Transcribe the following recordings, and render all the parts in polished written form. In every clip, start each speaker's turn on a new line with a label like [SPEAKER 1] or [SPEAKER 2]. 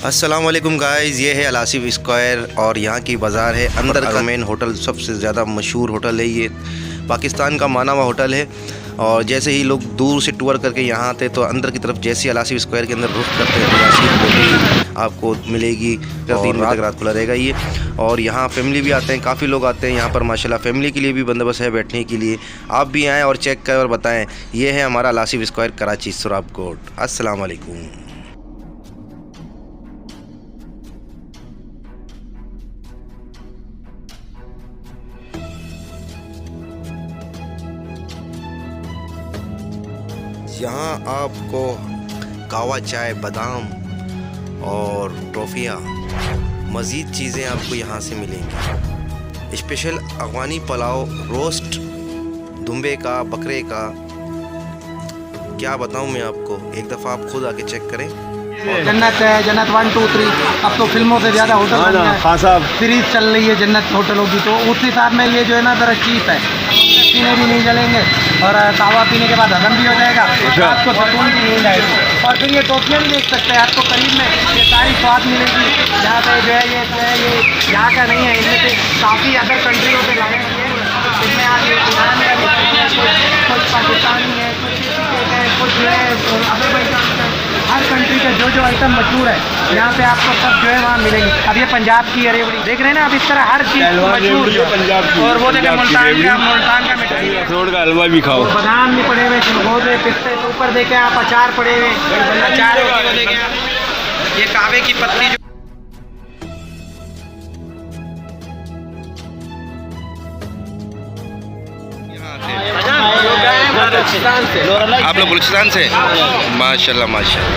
[SPEAKER 1] अस्सलाम वालेकुम गाइस, ये है अलासिफ स्क्वायर और यहाँ की बाज़ार है। अंदर का मेन होटल, सबसे ज़्यादा मशहूर होटल है ये, पाकिस्तान का माना हुआ होटल है। और जैसे ही लोग दूर से टूर करके यहाँ आते तो अंदर की तरफ जैसे अलासिफ स्क्वायर के अंदर रुख करते हैं तो अलासिफ होटल आपको मिलेगी। 3 बजे तक रात खुला रहेगा ये। और यहाँ फैमिली भी आते हैं, काफ़ी लोग आते हैं यहाँ पर माशाल्लाह। फैमिली के लिए भी बंदोबस्त है बैठने के लिए। आप भी आएँ और चेक करें और बताएँ। ये है हमारा अलासिफ स्क्वायर, कराची, सुराब कोट। अस्सलाम वालेकुम। यहाँ आपको कावा चाय, बादाम और टॉफ़ियाँ, मज़ीद चीज़ें आपको यहाँ से मिलेंगी। स्पेशल अफ़गानी पुलाव, रोस्ट दुम्बे का, बकरे का, क्या बताऊँ मैं आपको, एक दफ़ा आप खुद आके चेक करें।
[SPEAKER 2] जन्नत है, जन्नत 1 2 3। अब तो फिल्मों से ज़्यादा होटल बन गए।
[SPEAKER 3] हाँ साहब,
[SPEAKER 2] सीरीज चल रही है जन्नत होटलों की, तो उस हिसाब में ये जो है ना ज़रा चीप है। पीने भी नहीं जलेंगे और कावा पीने के बाद हजम भी हो जाएगा, आपको सुकून की नींद आएगी। और फिर ये टॉफियाँ भी देख सकते हैं, आपको करीब में ये सारी स्वाद मिलेगी। यहाँ पे जो है ये यहाँ का नहीं है, इनमें से काफ़ी अदर कंट्रियों से लाए हैं। इसमें आप ये ईरान का भी कुछ पाकिस्तानी है, कुछ जो है अजरबैजान का, हर कंट्री के जो आइटम मशहूर है यहाँ पे आपको सब जो है वहाँ मिलेंगी। अब ये पंजाब की अरेवड़ी देख रहे हैं ना, अब इस तरह हर चीज़ मशहूर जो पंजाब की। और वो देखें मुल्तान का मिठाई,
[SPEAKER 3] अखरोट का हलवा भी खाओ।
[SPEAKER 2] बादाम भी पड़े हुए, चिलगोजे, पिस्ते के ऊपर देखें आप अचार पड़े हुए, अचार देखें आप, ये कावे की पत्ती।
[SPEAKER 1] आप लोग बलूचिस्तान से? माशाल्लाह माशाल्लाह।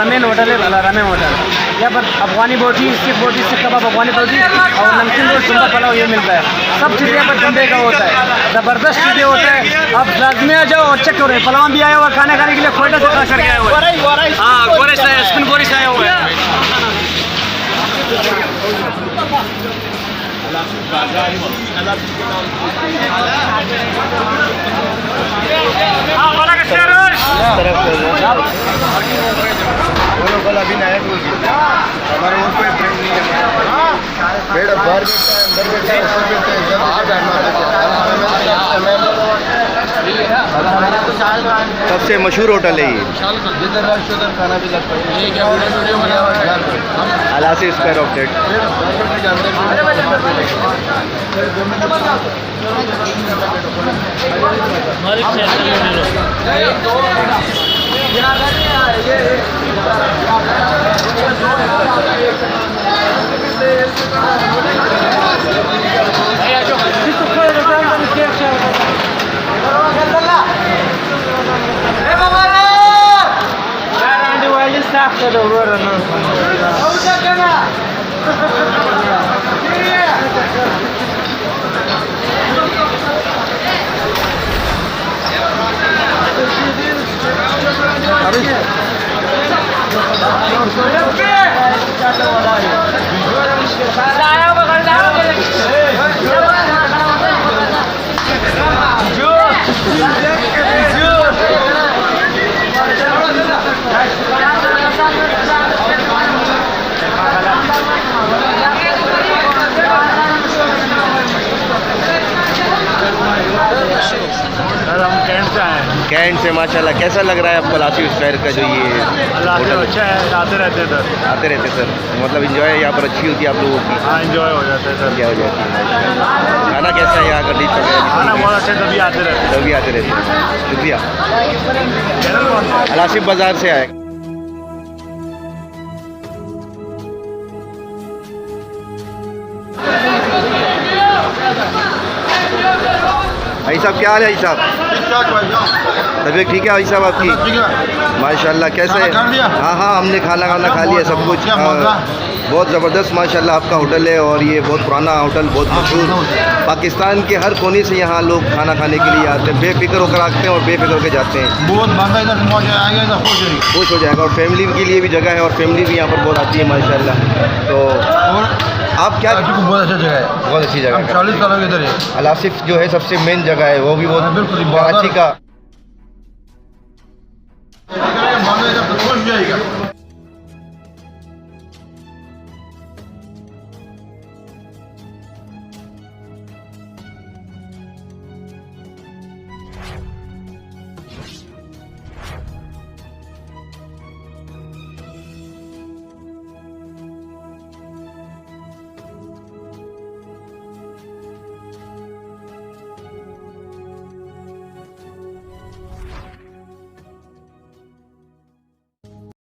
[SPEAKER 2] रमेन होटल है, भला रमेन होटल। यहाँ पर अफगानी बोटी, स्टिक बोटी, स्टिक कबाब, अफगानी बोटी और नमकीन रोटी, जुम्बा पुलाव ये मिलता है। सब चीज़ें यहाँ पर जुम्बे का होता है, ज़बरदस्त चीज़ें होता है। आप लाजमी आ जाओ और चेक करो। पुलाव भी आया हुआ खाने खाने के लिए, कोयटा से खास करके आया हुआ है। हाँ, गोरेश है, स्पिन गोरेश आया हुआ है।
[SPEAKER 3] अभी नया हमारे वो कोई फ्रेंड नहीं है। बेटा बाहर बैठता है, अंदर बैठता है।
[SPEAKER 1] सबसे मशहूर होटल है ये, अलासिफ स्क्वायर ऑफ कैंट से। माशाल्लाह, कैसा लग रहा है आपको अलासिफ स्क्वायर का जो ये होटल?
[SPEAKER 3] अच्छा है, आते रहते
[SPEAKER 1] सर, मतलब इंजॉय यहाँ पर अच्छी होती है आप लोगों की?
[SPEAKER 3] हाँ, इंजॉय हो जाता है सर।
[SPEAKER 1] क्या हो जाती है? खाना कैसा है यहाँ का? डिश
[SPEAKER 3] खाना बहुत अच्छा, तभी आते रहते
[SPEAKER 1] हैं। शुक्रिया। अलासिफ बाज़ार से आए। भाई साहब, क्या हाल है भाई साहब? तबीयत ठीक है भाई साहब आपकी? माशाल्लाह। कैसे? हाँ, हमने खाना खा लिया, सब कुछ। बहुत ज़बरदस्त माशाल्लाह आपका होटल है और ये बहुत पुराना होटल, बहुत मशहूर। पाकिस्तान के हर कोने से यहाँ लोग खाना खाने के लिए आते हैं, बेफिक्र होकर आते हैं और बेफिक्र होकर जाते हैं।
[SPEAKER 3] बहुत बंदा इधर मौज आएगा, इधर खुश होगी,
[SPEAKER 1] खुश हो जाएगा। और फैमिली के लिए भी जगह है और फैमिली भी यहाँ पर बहुत आती है माशाल्लाह। तो
[SPEAKER 3] और
[SPEAKER 1] आप क्या,
[SPEAKER 3] बहुत अच्छा जगह है,
[SPEAKER 1] बहुत अच्छी जगह
[SPEAKER 3] हम
[SPEAKER 1] है।
[SPEAKER 3] 40 सालों के इधर है।
[SPEAKER 1] अल आसिफ जो है सबसे मेन जगह है, वो भी बहुत
[SPEAKER 3] बिल्कुल
[SPEAKER 1] कराची का।
[SPEAKER 3] बंदा इधर खुश हो जाएगा।